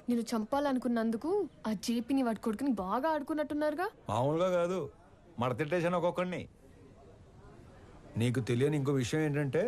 నేను చంపాలనుకున్నందుకు ఆ జేపీని వాడి కొడుకుని బాగా ఆడుకున్నట్టున్నారుగా. మామూలుగా కాదు, మడతెట్టేశాను ఒక్కొక్కడిని. నీకు తెలియని ఇంకో విషయం ఏంటంటే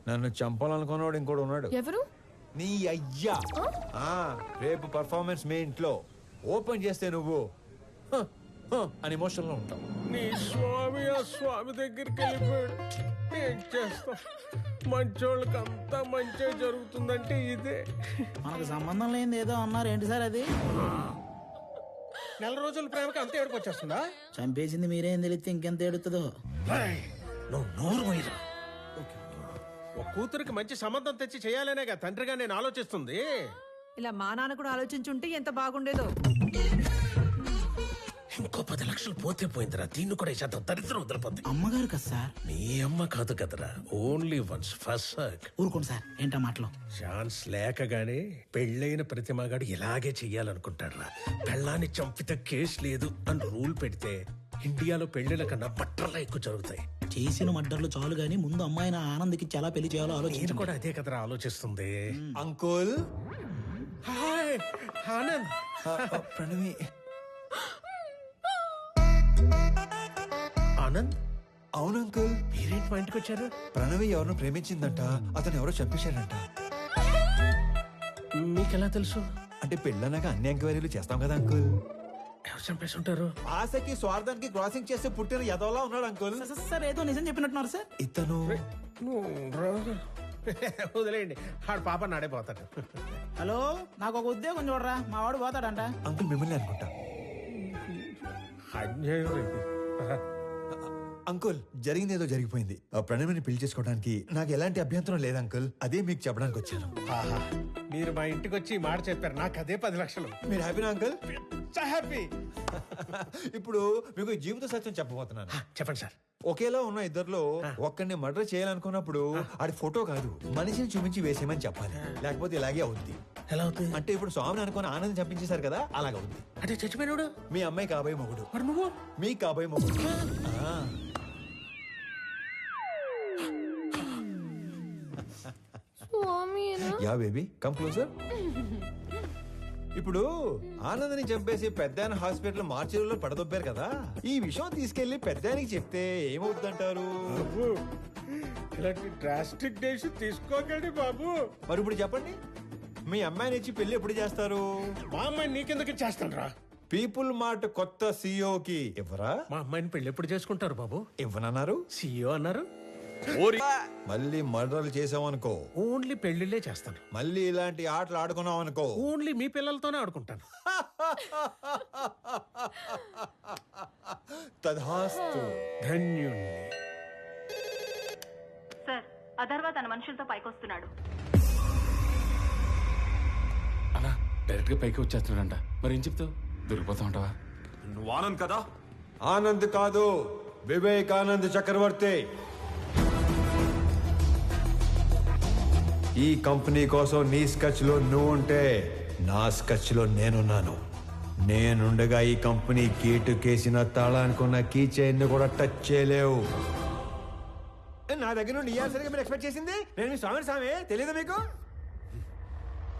నన్ను చంపాలనుకున్నవాడు ఇంకోటి ఉన్నాడు. ఎవరు? నీ అయ్యా. రేపు పర్ఫార్మెన్స్ మీ ఇంట్లో ఓపెన్ చేస్తే నువ్వు అని ఎమోషన్లో ఉంటావు. నీ స్వామి ఆ స్వామి దగ్గరికి వెళ్ళిపోయాడు. ఏం చేస్తాం, మంచోళ్ళకి అంతా మంచిగా జరుగుతుందంటే ఇదే. మనకు సంబంధం లేని ఏదో అన్నారు, ఏంటి సార్ అది? నెల రోజుల ప్రేమకి అంత ఏడుపు వచ్చేస్తుందా? చంపేసింది మీరేం తెలిస్తే ఇంకెంత ఏడుతుందో. నువ్వు నోరు పోయిరా. ఒక కూతురికి మంచి సంబంధం తెచ్చి చేయాలనేగా తండ్రిగా నేను ఆలోచిస్తుంది. ఇలా మా నాన్న కూడా ఆలోచించుంటే ఎంత బాగుండేదో. ఇంకో 10 లక్షలు పోతే పోయిందిరా, దీన్ని కూడా శాతం దరిద్రం వదిలిపోతుంది. అమ్మగారు కదా సార్? నీ అమ్మ కాదు కదరా, ఓన్లీ వన్స్ ఫస్ట్ సర్క్. ఊరుకోండి సార్, ఏంటా మాటలు? ఛాన్స్ లేకగానే పెళ్ళైన ప్రతి మగాడు ఇలాగే చెయ్యాలనుకుంటాడ్రా. పెళ్ళాన్ని చంపితే కేసు లేదు అని రూల్ పెడితే ఇండియాలో పెళ్లిల కన్నా బట్టర్లా ఎక్కువ జరుగుతాయి. చేసిన మడ్డర్లు చాలు గానీ ముందు అమ్మాయిని ఆనంద్కి చాలా పెళ్లి చేయాలో నేను ఆలోచించండి. కూడా అదే కదరా ఆలోచిస్తుంది. అంకుల్. హాయ్ ఆనంద్. ప్రణవి. ఆనంద్, అవును అంకుల్. మీరేంటి మా ఇంటికి వచ్చారు? ప్రణవి ఎవరినో ప్రేమించిందంట, అతను ఎవరో చంపేశాడంట. మీకెలా తెలుసు? అంటే పెళ్ళన్నాక అన్ని ఎంక్వైరీలు చేస్తాం కదా అంకుల్. ఎవరు చంపేసి ఉంటారు? ఆశకి స్వార్థానికి క్రాసింగ్ చేస్తే పుట్టిన ఎదవలా ఉన్నాడు అంకుల్. సార్ ఏదో నిజం చెప్పినట్టున్నారు సార్. ఇతను వదిలేయండి, ఆడు పాప నాడైపోతాడు. హలో, నాకు ఒక ఉద్యోగం చూడరా, మా వాడు పోతాడంట. అంకుల్ మిమ్మల్ని అనుకుంటా. అన్యాయం ఇది. అంకుల్ జరిగింది ఏదో జరిగిపోయింది. ఆ ప్రణవిని పెళ్లి చేసుకోవడానికి నాకు ఎలాంటి అభ్యంతరం లేదు అంకుల్. అదే మీకు చెప్పడానికి వచ్చాను. ఆహా, మీరు మా ఇంటికి వచ్చి ఈ మాట చెప్పారు, నాకు అదే 10 లక్షలు. మీరు హ్యాపీనా అంకుల్? హ్యాపీ. ఇప్పుడు మీకు ఈ జీవిత సత్యం చెప్పబోతున్నాను. చెప్పండి సార్. ఒకేలా ఉన్న ఇద్దర్లో ఒక్కడిని మర్డర్ చేయాలనుకున్నప్పుడు ఆడి ఫోటో కాదు, మనిషిని చూపించి వేసేయమని చెప్పాలి. లేకపోతే ఇలాగే అవుద్ది. ఎలా అవుతుంది? అంటే ఇప్పుడు స్వామిని అనుకుని ఆనందం చంపించేశారు కదా, అలాగవుద్ది. అంటే చచ్చిపోయినాడు మీ అమ్మాయి కాబోయే మొగుడు, మరి నువ్వు మీ కాబోయే మొగుడు. Yeah baby, come closer. ఇప్పుడు ఆనందని చంపేసి పెద్దాయన హాస్పిటల్ మార్చిలో పడదొబ్బారు కదా, ఈ విషయం తీసుకెళ్లి పెద్దాయనికి చెప్తే ఏమవుతుందంటారు? ఇలాంటి డ్రాస్టిక్ డేషన్ తీసుకోకండి బాబు. మరి ఇప్పుడు చెప్పండి, మీ అమ్మాయిని ఇచ్చి పెళ్లి ఎప్పుడు చేస్తారు? మా అమ్మాయిని నీకెందుకు చేస్తాను రా? పీపుల్ మార్ట్ కొత్త సీఈఓకి ఇవ్వరా? మా అమ్మాయిని పెళ్లి ఎప్పుడు చేసుకుంటారు బాబు? ఇవ్వనన్నారు. సీఈఓ అన్నారు. మళ్ళీ మర్డర్లు చేసామనుకో, ఓన్లీ పెళ్లిళ్ళే చేస్తాను. మళ్ళీ ఇలాంటి ఆటలు ఆడుకున్నాం అనుకో, ఓన్లీ మీ పిల్లలతోనే ఆడుకుంటాను. తధాస్తు. ధన్యుణ్ణి. సార్, అథర్వ తన మనుషులతో పైకొస్తున్నాడు. అలా డైరెక్ట్ గా పైకి వచ్చేస్తున్నాడంట. మరి ఏం చెప్తావు? దొరికిపోతా ఉంటావా? నువ్వు ఆనంద్ కదా? ఆనంద్ కాదు, వివేకానంద్ చక్రవర్తి. ఈ కంపెనీ కోసం నీ స్కెచ్ లో నువ్వు ఉంటే నా స్కెచ్ లో నేనున్నాను. నేనుండగా ఈ కంపెనీ గేటు కేసిన తాళానుకున్న కీ చైన్ కూడా టచ్ చేయలేవు. నా దగ్గర నుండి ఇయ్యాల్సరిగా మీరు ఎక్స్పెక్ట్ చేసింది నేను మీ స్వామి తెలియదు మీకు?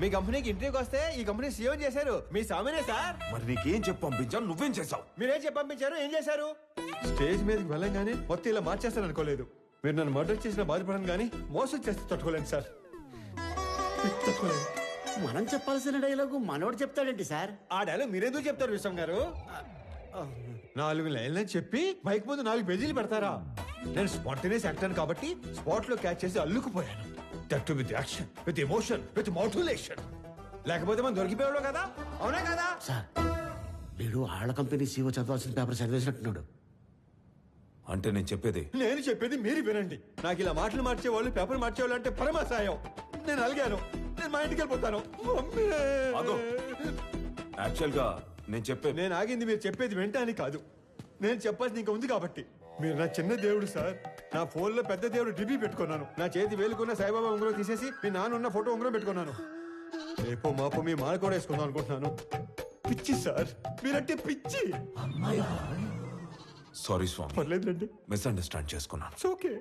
మీ కంపెనీకి ఇంటర్వ్యూకి వస్తే ఈ కంపెనీ సీఎం చేశారు మీ స్వామినే సార్. మరి నీకేం చెప్పి పంపించాను, నువ్వేం చేసావు? మీరేం చెప్పి పంపించారు, ఏం చేశారు? స్టేజ్ మీదకి వెళ్ళంగానే మొత్తం ఇలా మార్చేస్తాను అనుకోలేదు. మీరు నన్ను మర్డర్ చేసిన బాధపడను కానీ మోసం చేస్తే తట్టుకోలేను సార్. మనం చెప్పాల్సిన డైలాగు మనోడు చెప్తాడేంటి సార్? ఆ డైలాగ్ మీరెందుకు చెప్తారు విశ్వం గారు? 4 లైన్లని చెప్పి మైక్ ముందు 4 పేజీలు పెడతారా? నేను స్పాంటేనియస్ యాక్టర్ కాబట్టి స్పాట్ లో క్యాచ్ చేసి అల్లుకుపోయాను. That with action, with emotion, with motivation. లేకపోతే మనం దొరికిపోయాడు కదా, అవునా కదా? సార్, వీడు ఆళ్ళ కంపెనీ సీఓ చదవాల్సిన పేపర్ చదివేసినట్టున్నాడు. అంటే నేను చెప్పేది మీరు వినండి. నాకు ఇలా మాటలు మార్చేవాళ్ళు, పేపర్ మార్చేవాళ్ళు అంటే పరమాసాయం. నేను అలిగాను, నేను మా ఇంటికి వెళ్ళిపోతాను. యాక్చువల్ గా నేను ఆగింది మీరు చెప్పేది వెంటనే కాదు, నేను చెప్పాల్సింది ఇంకా ఉంది కాబట్టి. మీరు నా చిన్న దేవుడు సార్. నా ఫోన్ లో పెద్ద దేవుడు డిబి పెట్టుకున్నాను. నా చేతి వేలుకున్న సాయిబాబా ఉంగరం తీసేసి మీ నాన్న ఉన్న ఫోటో ఉంగరం పెట్టుకున్నాను. రేపో మాపో మీ మాల కూడా వేసుకుందాం అనుకుంటున్నాను. పిచ్చి సార్, మీరంటే పిచ్చి. సారీ స్వామి, పర్లేదులేండి, మిస్అండర్స్టాండ్ చేసుకున్నాను. ఓకే.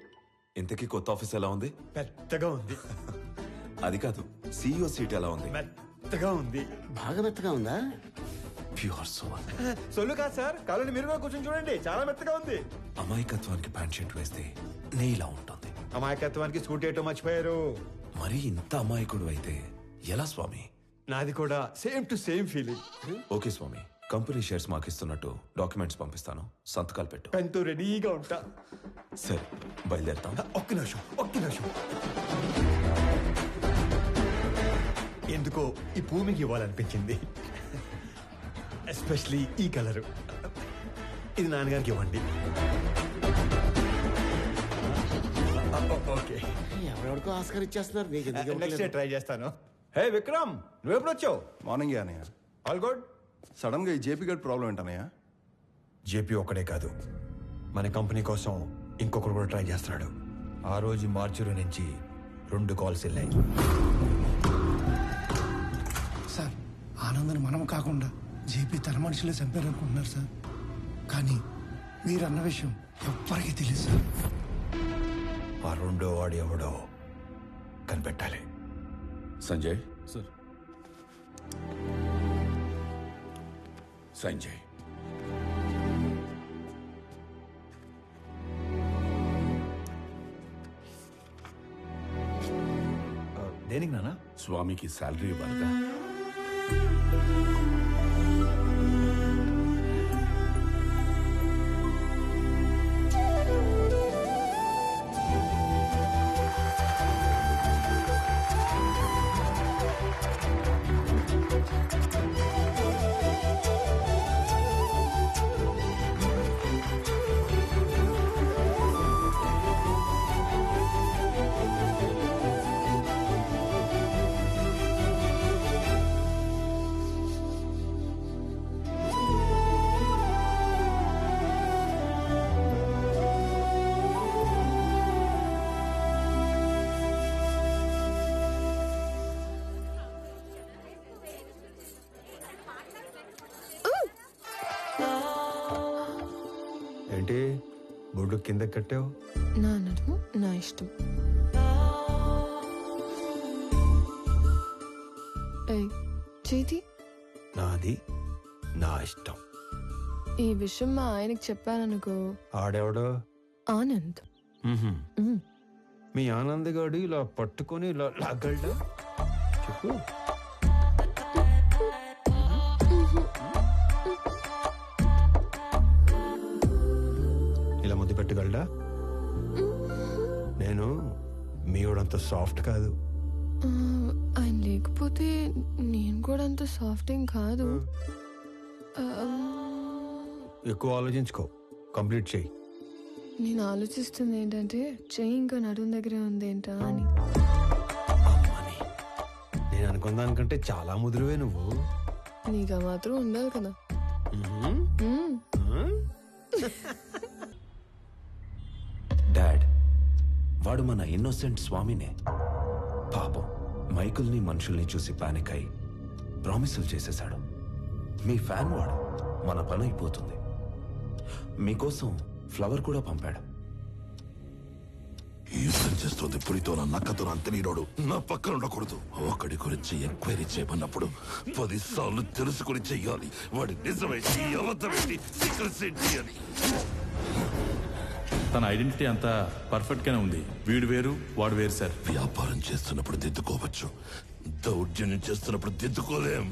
ఇంతకీ కొత్త ఆఫీస్ ఎలా ఉంది? పెద్దగా ఉంది. అది కాదు, సీఈఓ సీట్ ఎలా ఉంది? మెత్తగా ఉంది. బాగా మెత్తగా ఉందా? Pure soul. సొల్లు కాదు సార్, కావాలంటే మీరు కూడా కూర్చొని చూడండి, చాలా మెత్తగా ఉంది. అమాయకత్వానికి ప్యాంట్ షర్ట్ వేస్తే నీలా ఉంటుంది. అమాయకత్వానికి స్కూటీ ఏటో మర్చిపోయారు. మరి ఇంత అమాయకుడు అయితే ఎలా స్వామి? నాది కూడా same to same feeling. Okay స్వామి, కంపెనీ షేర్స్ మాకిస్తున్నట్టు డాక్యుమెంట్స్ పంపిస్తాను, సంతకాలు పెట్టు. పెన్తో రెడీగా ఉంటా. సరే బయలుదేరుతాం. ఒక్క నిమిషం. ఎందుకో ఈ పువ్వు మీకు ఇవ్వాలనిపించింది, ఎస్పెషలీ ఈ కలరు. ఇది నాన్నగారికి ఇవ్వండి. ఓకే, ఎవరెవరికో ఆస్కార్ ఇచ్చేస్తున్నారు, నీకు ఎందుకు నెక్స్ట్ డే ఇవ్వట్లేదు? ట్రై చేస్తాను. హే విక్రమ్, నువ్వెప్పుడు వచ్చావు? మార్నింగ్ అన్నయ్య. All good. సడన్ గా ఈ జేపీ గడ్ ప్రాబ్లం ఏంటన్నయ్య? జేపీ ఒక్కడే కాదు, మన కంపెనీ కోసం ఇంకొకరు కూడా ట్రై చేస్తున్నాడు. ఆ రోజు మార్చురు నుంచి 2 కాల్స్ వెళ్ళాయి. సార్, ఆనందని మనం కాకుండా జేపీ తన మనుషులే చంపారనుకుంటున్నారు సార్. కానీ మీరన్న విషయం ఎవ్వరికీ తెలియదు సార్. ఆ 2వ వాడు ఎవడో కనిపెట్టాలి. సంజయ్ సార్. సంజయ్, దేనికి నాన్న? స్వామికి శాలరీ ఇవ్వాలిగా. ఏంటి బొడ్డు కింద కట్టావు? నా నడుము నా ఇష్టం. ఏయ్, చేతి. నాది నా ఇష్టం. ఈ విషయం మా ఆయనకి చెప్పాననుకో, ఆడెవడో? ఆనంద్. మీ ఆనంద్ గాడు ఇలా పట్టుకొని ఇలా లాగలడా? చెప్పు. ఇలా ముద్దు పెట్టగలడా? నేను మీవాడంత సాఫ్ట్ కాదు. ఆయన లేకపోతే నేను కూడా అంత సాఫ్ట్ ఏం కాదు. ఎక్కువ ఆలోచించుకో, కంప్లీట్ చెయ్యి. నేను ఆలోచిస్తుంది ఏంటంటే చెయ్యి ఇంకా నడుము దగ్గరే ఉంది ఏంటా అని. అమ్మని, నేను అనుకున్న దానికంటే చాలా ముదురువే నువ్వు. నీకు ఆ మాత్రం ఉండాలి కదా. డాడ్, వాడు మన ఇన్నోసెంట్ స్వామినే. పాపం మైకుల్ని మనుషుల్ని చూసి పానిక్ అయి ప్రామిసులు చేసేశాడు. మీ ఫ్యాన్ వాడు, మన పని అయిపోతుంది. మీకోసం ఫ్లవర్ కూడా పంపాడు. యుద్ధం చేస్తుంది పులితో నా నక్కతో అంతనీరోడు నా పక్కన ఉండకూడదు. ఒకడి గురించి ఎంక్వైరీ చేయమన్నప్పుడు 10 సార్లు తెలుసుకుని చెయ్యాలి. వాడి నిజమేంటి, అబద్ధమేంటి, సీక్రెట్స్ ఏంటి అని. తన ఐడెంటిటీ అంతా పర్ఫెక్ట్ గానే ఉంది. వీడు వేరు వాడు వేరు సార్. వ్యాపారం చేస్తున్నప్పుడు దిద్దుకోవచ్చు, దౌర్జన్యం చేస్తున్నప్పుడు దిద్దుకోలేం.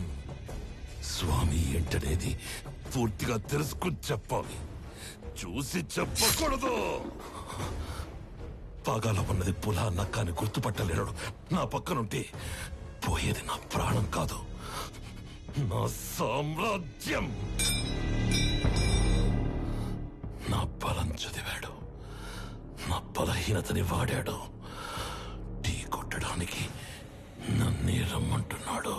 స్వామి ఏంటనేది పూర్తిగా తెలుసుకుని చెప్పాలి, చూసి చెప్పకూడదు. పాగాలో ఉన్నది పులా నక్క అని గుర్తుపట్టలేడు. నా పక్కనుంటే పోయేది నా ప్రాణం కాదు, నా సామ్రాజ్యం. నా బలం చదివాడు, నా బలహీనతని వాడాడు. టీ కొట్టడానికి నన్నే రమ్మంటున్నాడు.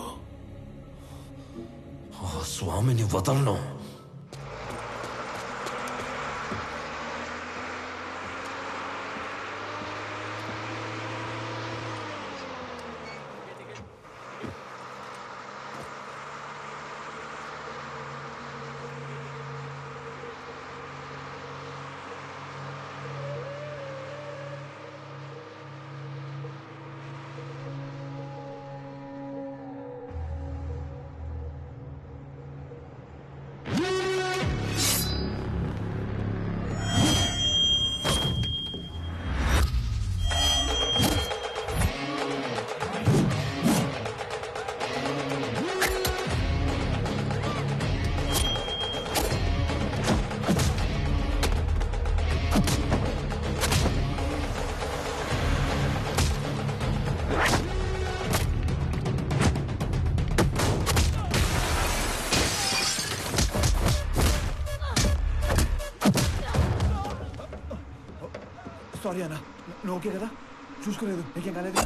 ఆ స్వామిని వదలను. సారీ అన్న, నువ్వు ఓకే కదా? చూసుకోలేదు, నీకేం కాలేదు?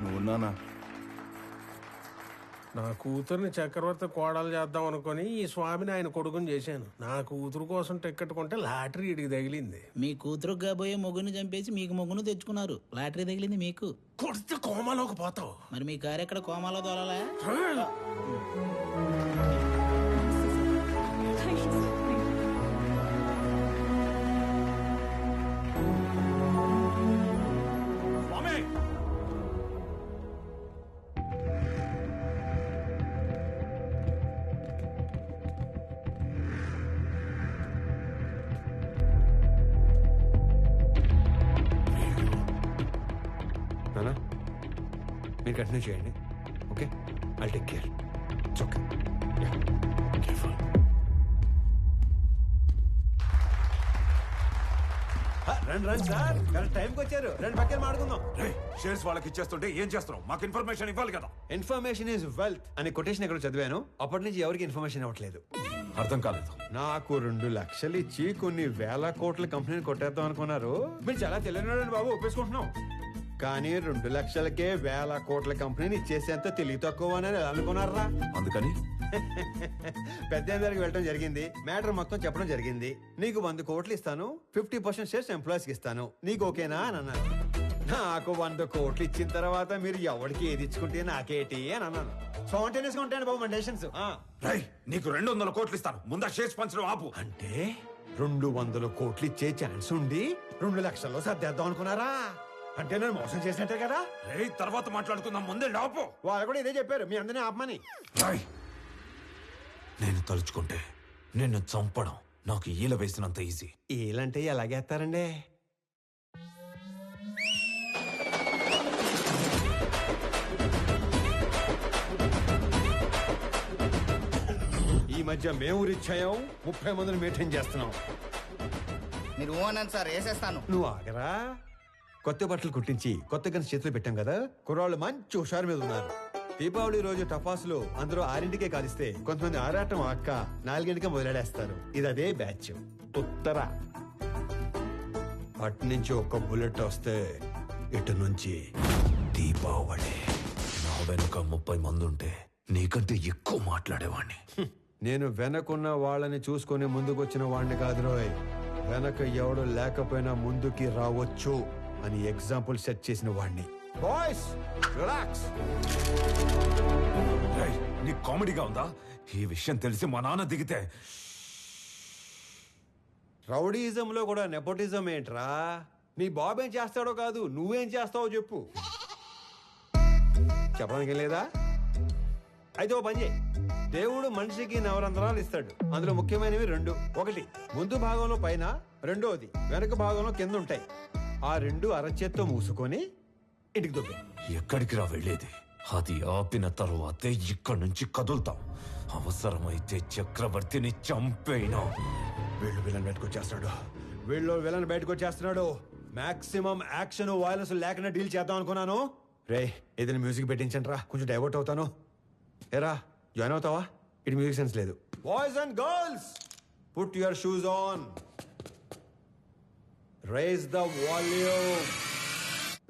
నువ్వున్నానా? నా కూతుర్ని చక్రవర్తి కోడలు చేద్దాం అనుకుని ఈ స్వామిని ఆయన కొడుకుని చేశాను. నా కూతురు కోసం టికెట్ కొంటే లాటరీ ఇడికి తగిలింది. మీ కూతురు కాబోయే మొగ్గుని చంపేసి మీకు మొగ్గును తెచ్చుకున్నారు. లాటరీ తగిలింది మీకు. కొడితే కోమాలోకి పోతావు. మరి మీ కారు ఎక్కడ కోమాలో దొరలే? నానా, మీరు కంటిన్యూ చేయండి. Okay, I'll take care. It's okay. Careful. రండి రండి సార్, కరెక్ట్ టైంకి వచ్చారు. రెండు పక్కన మాడుకుందాం. షేర్స్ వాళ్ళకి ఇచ్చేస్తుంటే ఏం చేస్తున్నావు? మాకు ఇన్ఫర్మేషన్ ఇవ్వాలి కదా. ఇన్ఫర్మేషన్ ఈజ్ వెల్త్ అనే కొటేషన్ ఎక్కడ చదివాను. అప్పటి నుంచి ఎవరికి ఇన్ఫర్మేషన్ ఇవ్వట్లేదు. అర్థం కాలేదు. నాకు 2 లక్షలు ఇచ్చి కొన్ని వేల కోట్ల కంపెనీని కొట్టేద్దాం అనుకున్నారు. మీరు చాలా తెలియని బాబు, ఒప్పేసుకుంటున్నాం. కానీ 2 లక్షలకే వేల కోట్ల కంపెనీని ఇచ్చేసేంత తెలివి తక్కువ అని అనుకున్నారా? అందుకని పెద్ద దగ్గరికి వెళ్ళడం జరిగింది. మ్యాటర్ మొత్తం చెప్పడం జరిగింది. నీకు 100 కోట్లు ఇస్తాను, 50% షేర్స్ ఎంప్లాయీస్కి ఇస్తాను, నీకు ఓకేనా అని అన్నాను. నాకు 100 కోట్లు ఇచ్చిన తర్వాత మీరు ఎవరికి ఏది ఇచ్చుకుంటే నాకేటి అని అన్నాను. స్పాంటేనియస్ గా ఉంటాయండి బాబు మన డెసిషన్స్. రై, నీకు 200 కోట్లు ఇస్తాను, ముందా షేర్స్ పంచడం ఆపు. అంటే 200 కోట్లు ఇచ్చే ఛాన్స్ ఉండి 2 లక్షల్లో సర్దేద్దాం అనుకున్నారా? అంటే నేను మోసం చేసినట్టే కదా. రేయ్, తర్వాత మాట్లాడుకుందాం, ముందే లాపు. వాళ్ళు కూడా ఇదే చెప్పారు, మీ అందరినీ ఆపమని. రై, నేను తలుచుకుంటే నిన్ను చంపడం నాకు ఈల వేసినంత ఈజీ. ఏలంటే ఎలాగేస్తారండి? ఈ మధ్య మేము రిచ్ అయ్యాం, 30 మందిని మెయింటైన్ చేస్తున్నాం. మీరు ఓనని సార్, వేసేస్తాను. నువ్వు ఆగరా. కొత్త బట్టలు కుట్టించి కొత్త గన్స్ చేతిలో పెట్టాం కదా, కుర్రాళ్ళు మంచి హుషారు మీద ఉన్నారు. దీపావళి రోజు టపాసులు అందరూ 6ంటికే కాలిస్తే కొంతమంది ఆరాటం అక్క 4ంటికే మొదలెడేస్తారు. ఇది అదే బ్యాచ్. ఉత్తర అటు నుంచి ఒక్క బుల్లెట్ వస్తే ఇటు నుంచి దీపావళి. నా వెనుక 30 మంది ఉంటే నీకంటే ఎక్కువ మాట్లాడేవాణ్ణి. నేను వెనకున్న వాళ్ళని చూసుకొని ముందుకొచ్చిన వాడిని కాదు రోయ్. వెనక ఎవడు లేకపోయినా ముందుకి రావచ్చు అని ఎగ్జాంపుల్ సెట్ చేసిన వాడిని. Boys relax. రేయ్, నీకు కామెడీగా ఉందా? ఈ విషయం తెలిసి మా నాన్న దిగితే రౌడీయిజంలో కూడా నెపోటిజం ఏంట్రా? నీ బాబు ఏం చేస్తాడో కాదు, నువ్వేం చేస్తావో చెప్పు. చెప్పడానికి ఏం లేదా? అయితే ఓ పని చేయి. దేవుడు మనిషికి నవరంధ్రాలు ఇస్తాడు. అందులో ముఖ్యమైనవి రెండు. ఒకటి ముందు భాగంలో పైన, రెండోది వెనక భాగంలో కింద ఉంటాయి. ఆ రెండు అరచేత్తో మూసుకొని ఇంటికి దొబ్బే. ఎక్కడికి రా వెళ్ళేది? అది ఆపిన తరువాతే ఇక్కడి నుంచి కదులుతాం. అవసరమైతే చక్రవర్తిని చంపేనా. వీళ్ళు విలన్ బయటకు వచ్చేస్తున్నాడు. విలన్ బయటకు వచ్చేస్తున్నాడు. మాక్సిమం యాక్షన్ వైలెన్స్ లేకుండా డీల్ చేద్దాం అనుకున్నాను. రే ఏదైనా మ్యూజిక్ పెట్టించండి రా, కొంచెం డైవర్ట్ అవుతాను. ఏరా జాయిన్ అవుతావా? ఇటు మ్యూజిక్ సెన్స్ లేదు. Boys and girls, put your shoes on. Rise the volume.